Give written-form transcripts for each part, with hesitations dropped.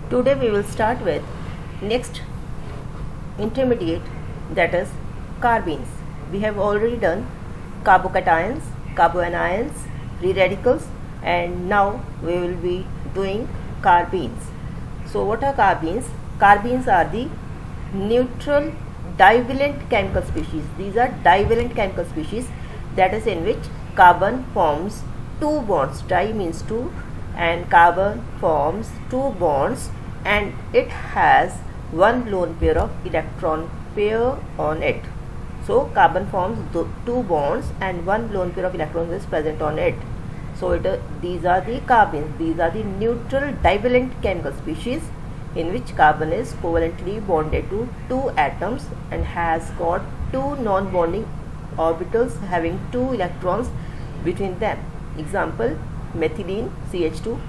Today we will start with next intermediate, that is carbenes. We have already done carbocations, carboanions, free radicals, and now we will be doing carbenes. So what are carbenes? Carbenes are the neutral divalent chemical species. These are divalent chemical species, that is in which carbon forms two bonds. Di means two, and carbon forms two bonds, and it has one lone pair of electron pair on it. So carbon forms two bonds and one lone pair of electrons is present on it. So these are the carbenes. These are the neutral divalent chemical species in which carbon is covalently bonded to two atoms and has got two non-bonding orbitals having two electrons between them. Example, methylene CH2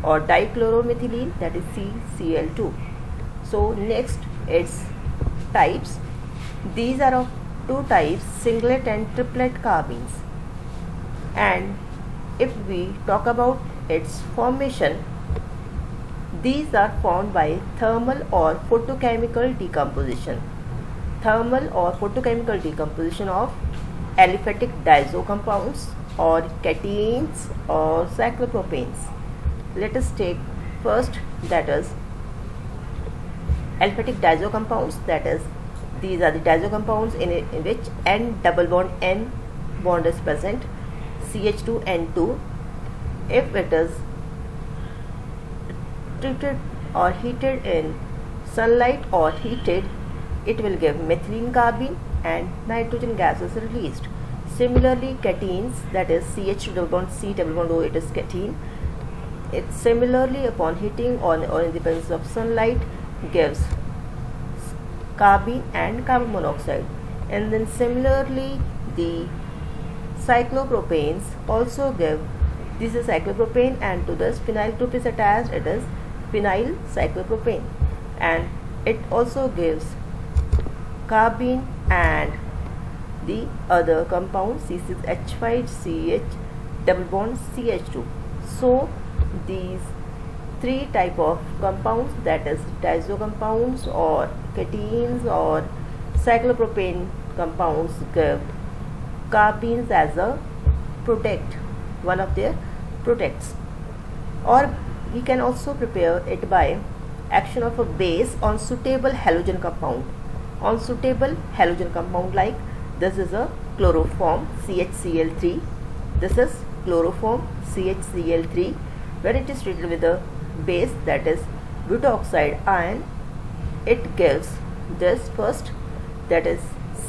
or dichloromethylene, that is CCl2. So next its types. These are of two types, singlet and triplet carbenes. And if we talk about its formation, these are formed by thermal or photochemical decomposition. Thermal or photochemical decomposition of aliphatic diazo compounds or catenes or cyclopropanes. Let us take first, that is aliphatic diazo compounds, that is these are the diazo compounds in which N double bond N bond is present, CH2N2. If it is treated or heated in sunlight or heated, it will give methylene carbene and nitrogen gas is released. Similarly, catenes, that is CH double bond C double bond O, it is catene. It similarly upon heating or in the presence of sunlight gives carbene and carbon monoxide. And then similarly the cyclopropanes also give, this is cyclopropane and to this phenyl group is attached, it is phenyl cyclopropane, and it also gives carbene and the other compound C6H5CH double bond CH2. So these three type of compounds, that is diazo compounds or catenes or cyclopropane compounds, give carbenes as a product, one of their products. Or we can also prepare it by action of a base on suitable halogen compound. On suitable halogen compound, like this is a chloroform CHCl3, this is chloroform CHCl3, when it is treated with a base, that is butoxide ion, it gives this first, that is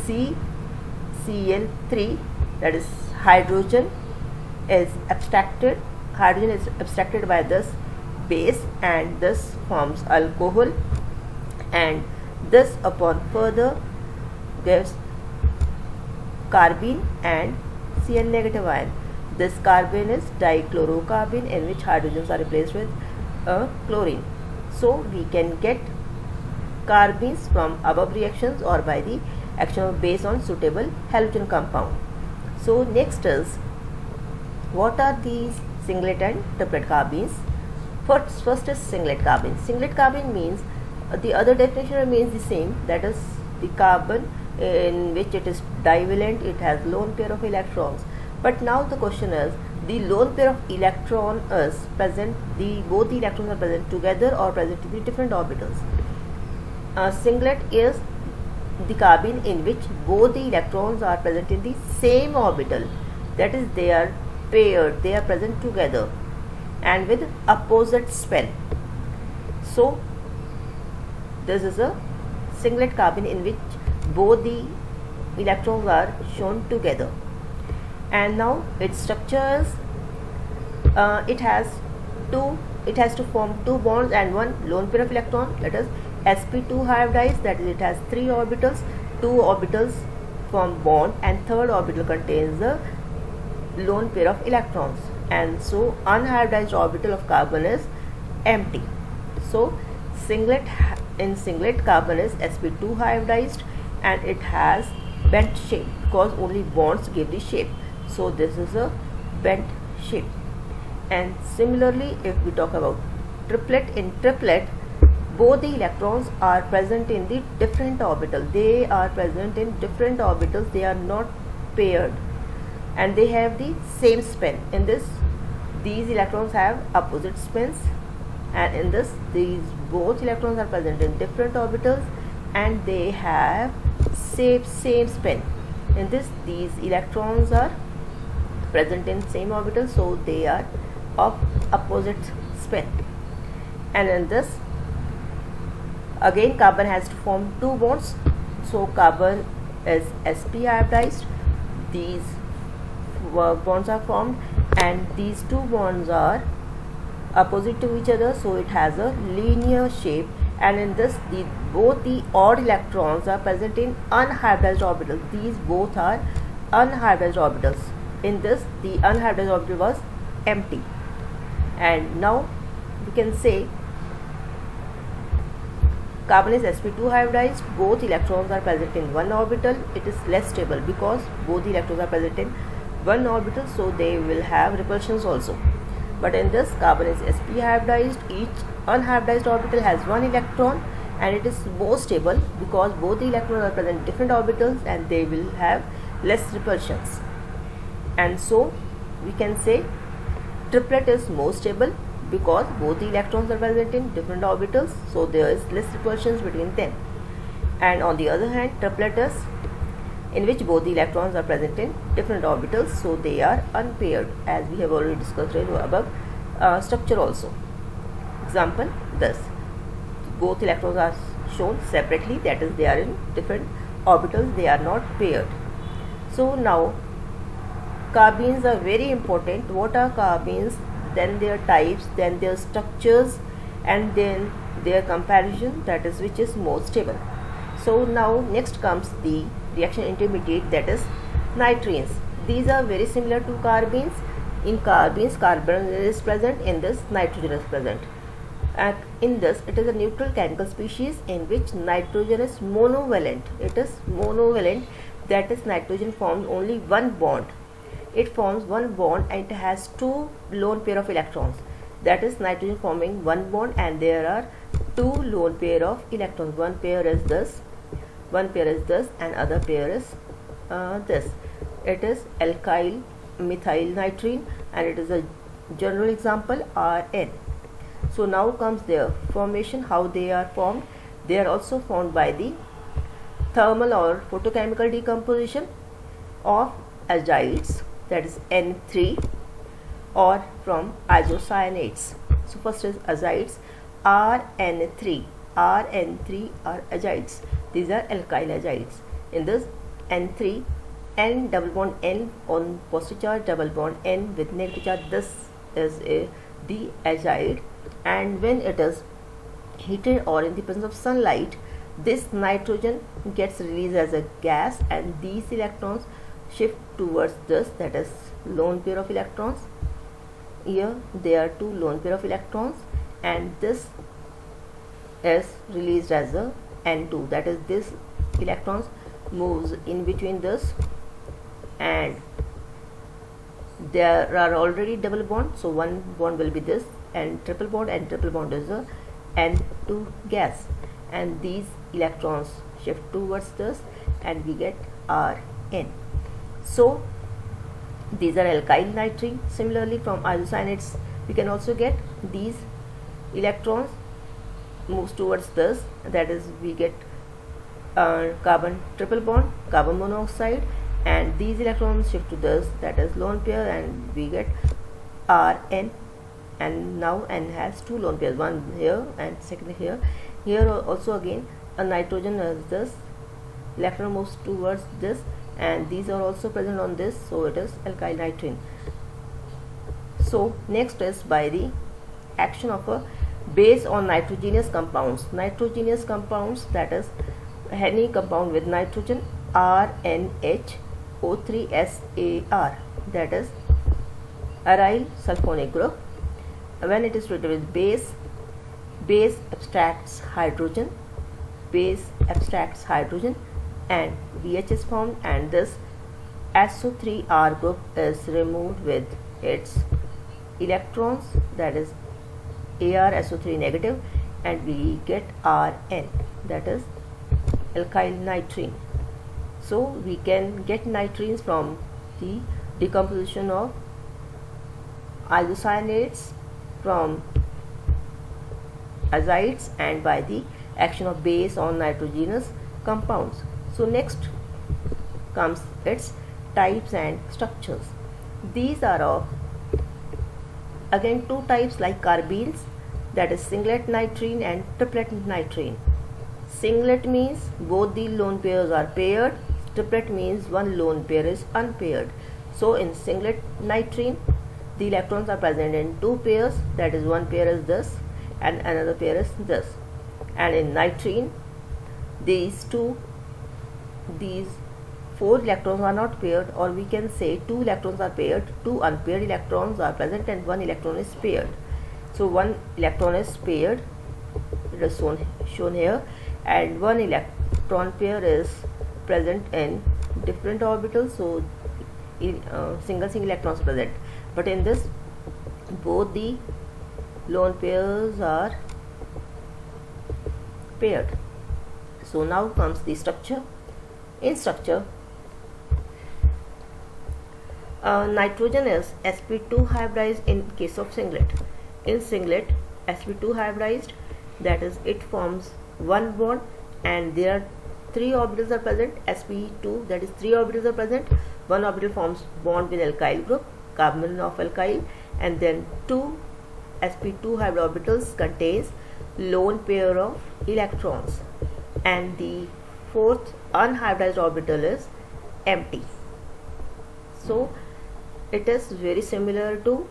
CCl3, that is hydrogen is abstracted by this base and this forms alcohol, and this upon further gives carbene and Cl negative ion. This carbene is dichlorocarbene in which hydrogens are replaced with a chlorine. So we can get carbenes from above reactions or by the action of base on suitable halogen compound. So next is, what are these singlet and triplet carbenes? First is singlet carbene. Singlet carbene means, the other definition remains the same, that is the carbon in which it is divalent, it has lone pair of electrons. But now the question is, the lone pair of electron is present, both the electrons are present together or present in the different orbitals. Singlet is the carbene in which both the electrons are present in the same orbital, that is they are paired, they are present together and with opposite spin. So this is a singlet carbene in which both the electrons are shown together. And now its structure is, it has to form two bonds and one lone pair of electron, that is sp2 hybridized, that is it has three orbitals, two orbitals form bond and third orbital contains the lone pair of electrons, and so unhybridized orbital of carbon is empty. So singlet carbon is sp2 hybridized and it has bent shape because only bonds give the shape. So this is a bent shape. And similarly, if we talk about triplet, in triplet both the electrons are present in the different orbital. They are present in different orbitals. They are not paired, and they have the same spin. In this, these electrons have opposite spins, and in this, these both electrons are present in different orbitals and they have same spin. In this, these electrons are present in same orbital, so they are of opposite spin. And in this, again carbon has to form two bonds, so carbon is sp iodized. These bonds are formed and these two bonds are opposite to each other, so it has a linear shape. And in this, both the odd electrons are present in unhybridized orbitals. These both are unhybridized orbitals. In this, the unhybridized orbital was empty. And now we can say carbon is sp2 hybridized. Both electrons are present in one orbital. It is less stable because both the electrons are present in one orbital, so they will have repulsions also. But in this, carbon is sp hybridized. Each unhybridized orbital has one electron and it is more stable because both the electrons are present in different orbitals and they will have less repulsions. And so we can say triplet is more stable because both the electrons are present in different orbitals, so there is less repulsions between them. And on the other hand, triplet is in which both the electrons are present in different orbitals, so they are unpaired, as we have already discussed above structure also. Example, this both electrons are shown separately, that is they are in different orbitals, they are not paired. So now carbenes are very important. What are carbenes? Then their types, then their structures, and then their comparison, that is which is more stable. So now next comes the reaction intermediate, that is nitrines. These are very similar to carbenes. In carbenes, carbon is present, in this nitrogen is present. And in this, it is a neutral chemical species in which nitrogen is monovalent. It is monovalent, that is nitrogen forms only one bond. It forms one bond and it has two lone pair of electrons, that is nitrogen forming one bond and there are two lone pair of electrons. One pair is this, one pair is this, and other pair is this. It is alkyl methyl nitrene and it is a general example Rn. So now comes their formation, how they are formed. They are also formed by the thermal or photochemical decomposition of azides, that is N3, or from isocyanates. So first is azides, Rn3 are azides. These are alkyl azides. In this N3, N double bond N on positive charge, double bond N with negative charge. This is the azide, and when it is heated or in the presence of sunlight, this nitrogen gets released as a gas and these electrons shift towards this, that is lone pair of electrons. Here there are two lone pair of electrons and this is released as a N2, that is this electrons moves in between this, and there are already double bond, so one bond will be this and triple bond is a N2 gas, and these electrons shift towards this and we get Rn. So these are alkyl nitrene. Similarly, from isocyanates we can also get these electrons moves towards this, that is we get carbon triple bond, carbon monoxide, and these electrons shift to this, that is lone pair, and we get Rn. And now N has two lone pairs, one here and second here. Here also again a nitrogen has this, electron moves towards this, and these are also present on this, so it is alkyl nitrene. So next is by the action of a base on nitrogenous compounds. Nitrogenous compounds, that is any compound with nitrogen, RNHO3SAR, that is aryl sulfonic group. When it is treated with base, base abstracts hydrogen, and BH is formed, and this SO3R group is removed with its electrons, that is AR SO3 negative, and we get Rn, that is alkyl nitrene. So we can get nitrines from the decomposition of isocyanates from azides and by the action of base on nitrogenous compounds. So next comes its types and structures. These are of again two types like carbenes, that is singlet nitrene and triplet nitrene. Singlet means both the lone pairs are paired, triplet means one lone pair is unpaired. So in singlet nitrene the electrons are present in two pairs, that is one pair is this and another pair is this. And in nitrene these four electrons are not paired, or we can say two electrons are paired, two unpaired electrons are present and one electron is paired. So one electron is paired, it is shown here, and one electron pair is present in different orbitals, so single electrons present. But in this both the lone pairs are paired. So now comes the structure. In structure, nitrogen is sp2 hybridized in case of singlet. In singlet, sp2 hybridized, that is it forms one bond and there are three orbitals are present. sp2, that is three orbitals are present. One orbital forms bond with alkyl group, carbon of alkyl, and then two sp2 hybrid orbitals contains lone pair of electrons, and the fourth unhybridized orbital is empty. So it is very similar to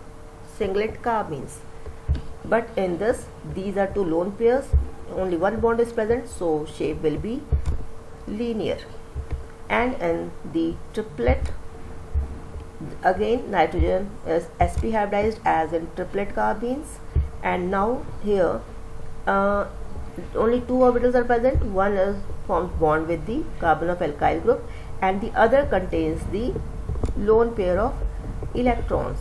singlet carbenes, but in this these are two lone pairs, only one bond is present, so shape will be linear. And in the triplet, again nitrogen is sp hybridized as in triplet carbenes, and now here only two orbitals are present. One is forms bond with the carbon of alkyl group and the other contains the lone pair of electrons,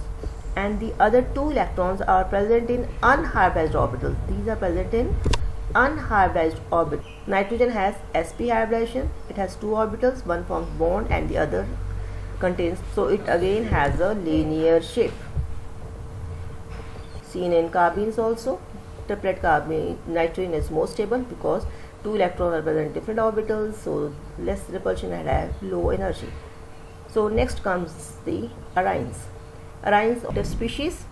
and the other two electrons are present in unhybridized orbitals. These are present in unhybridized orbit. Nitrogen has sp hybridization, it has two orbitals, one forms bond and the other contains, so it again has a linear shape. Seen in carbenes also, triplet carbene nitrogen is more stable because two electrons are present in different orbitals, so less repulsion and have low energy. So next comes the arynes. Arynes are species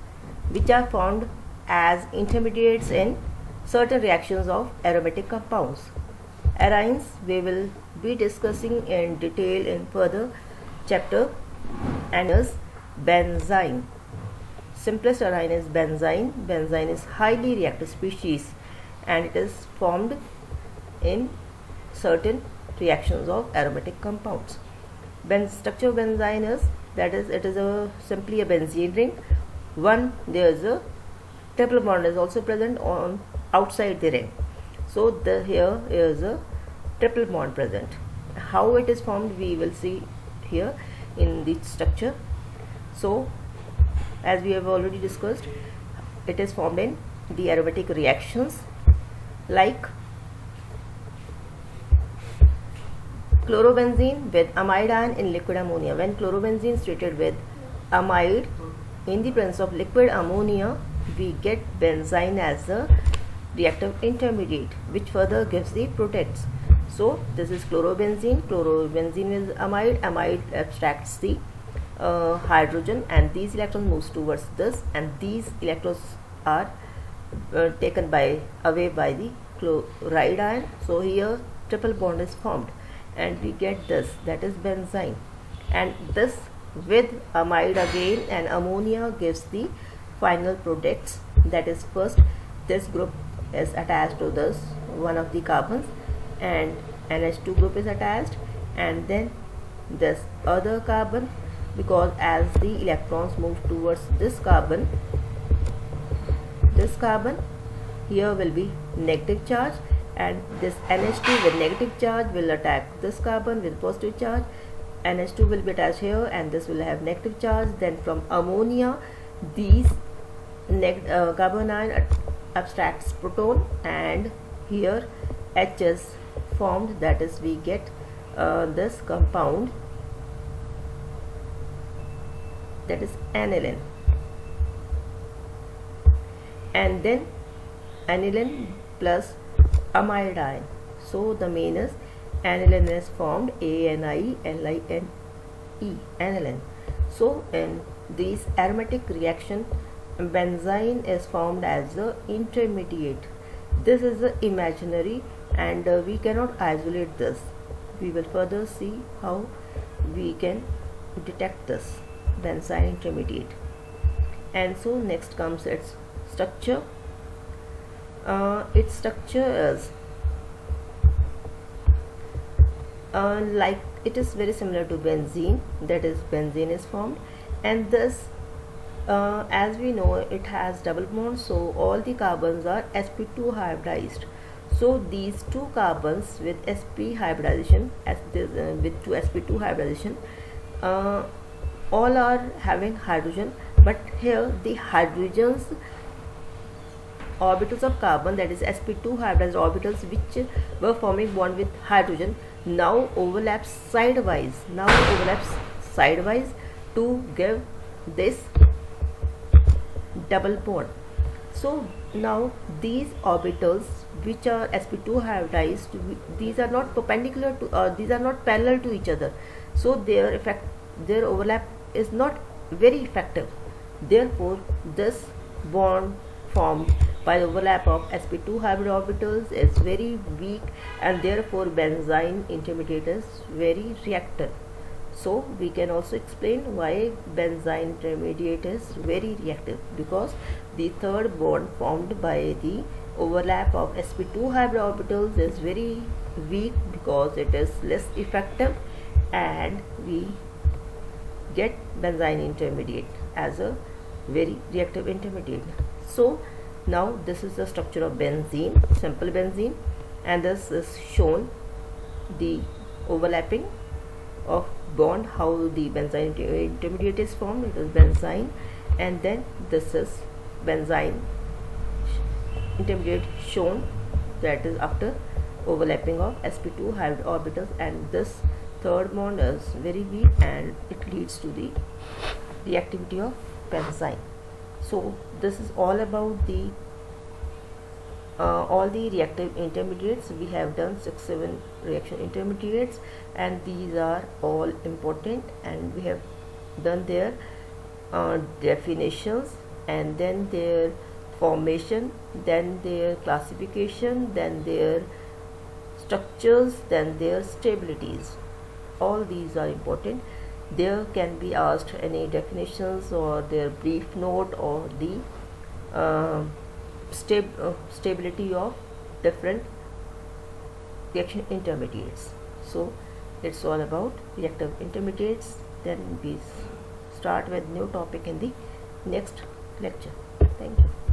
which are formed as intermediates in certain reactions of aromatic compounds. Arynes we will be discussing in detail in further chapter. And is benzene. Simplest aryne is benzene. Benzene is highly reactive species and it is formed in certain reactions of aromatic compounds. Structure of benzene is, that is, it is simply a benzene ring. One, there is a triple bond is also present on outside the ring. So here is a triple bond present. How it is formed we will see here in the structure. So as we have already discussed, it is formed in the aromatic reactions like chlorobenzene with amide ion in liquid ammonia. When chlorobenzene is treated with amide in the presence of liquid ammonia, we get benzene as a reactive intermediate which further gives the protects. So this is chlorobenzene. Chlorobenzene is amide. Amide abstracts the hydrogen and these electrons moves towards this, and these electrons are taken away by the chloride ion. So here triple bond is formed and we get this, that is benzene, and this with amide again and ammonia gives the final products. That is, first this group is attached to this one of the carbons and NH2 group is attached, and then this other carbon, because as the electrons move towards this carbon here will be negative charge, and this NH2 with negative charge will attack this carbon with positive charge. NH2 will be attached here and this will have negative charge. Then from ammonia these carbon ion abstracts proton, and here H is formed, that is we get this compound, that is aniline, and then aniline plus amide ion. So the main is aniline is formed, ANILINE, aniline. So in this aromatic reaction, benzene is formed as the intermediate. This is the imaginary, and we cannot isolate this. We will further see how we can detect this benzene intermediate. And so next comes its structure. Its structure is like it is very similar to benzene, that is benzene is formed, and this as we know it has double bonds, so all the carbons are sp2 hybridized. So these two carbons with sp hybridization, with 2 sp2 hybridization, all are having hydrogen, but here the hydrogens orbitals of carbon, that is sp2 hybridized orbitals which were forming bond with hydrogen, now overlaps sidewise, to give this double bond. So now these orbitals which are sp2 hybridized, these are not perpendicular to these are not parallel to each other, so their overlap is not very effective. Therefore this bond formed by overlap of sp2 hybrid orbitals is very weak, and therefore benzene intermediate is very reactive. So we can also explain why benzene intermediate is very reactive, because the third bond formed by the overlap of sp2 hybrid orbitals is very weak, because it is less effective, and we get benzene intermediate as a very reactive intermediate. So now this is the structure of benzene, simple benzene, and this is shown the overlapping of bond, how the benzene intermediate is formed. It is benzene, and then this is benzene intermediate shown, that is after overlapping of sp2 hybrid orbitals, and this third bond is very weak and it leads to the reactivity of benzene. So this is all about the all the reactive intermediates. We have done 6-7 reaction intermediates, and these are all important, and we have done their definitions, and then their formation, then their classification, then their structures, then their stabilities. All these are important. There can be asked any definitions or their brief note, or the stability of different reaction intermediates. So it's all about reactive intermediates. Then we start with new topic in the next lecture. Thank you.